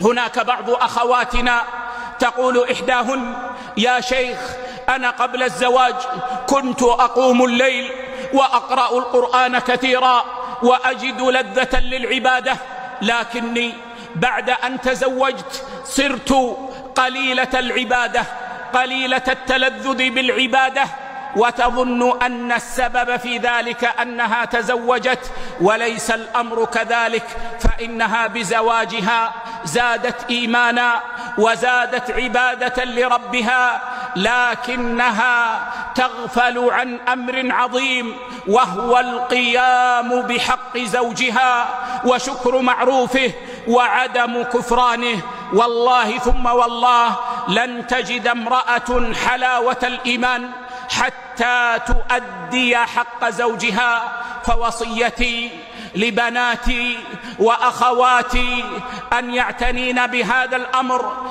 هناك بعض أخواتنا تقول إحداهن: يا شيخ، أنا قبل الزواج كنت أقوم الليل وأقرأ القرآن كثيرا وأجد لذة للعبادة، لكني بعد أن تزوجت صرت قليلة العبادة، قليلة التلذذ بالعبادة، وتظن أن السبب في ذلك أنها تزوجت، وليس الأمر كذلك، فإنها بزواجها زادت إيمانا وزادت عبادة لربها، لكنها تغفل عن أمر عظيم، وهو القيام بحق زوجها وشكر معروفه وعدم كفرانه. والله ثم والله لن تجد امرأة حلاوة الإيمان حتى تؤدي حق زوجها. فوصيتي لبناتي وأخواتي أن يعتنين بهذا الأمر.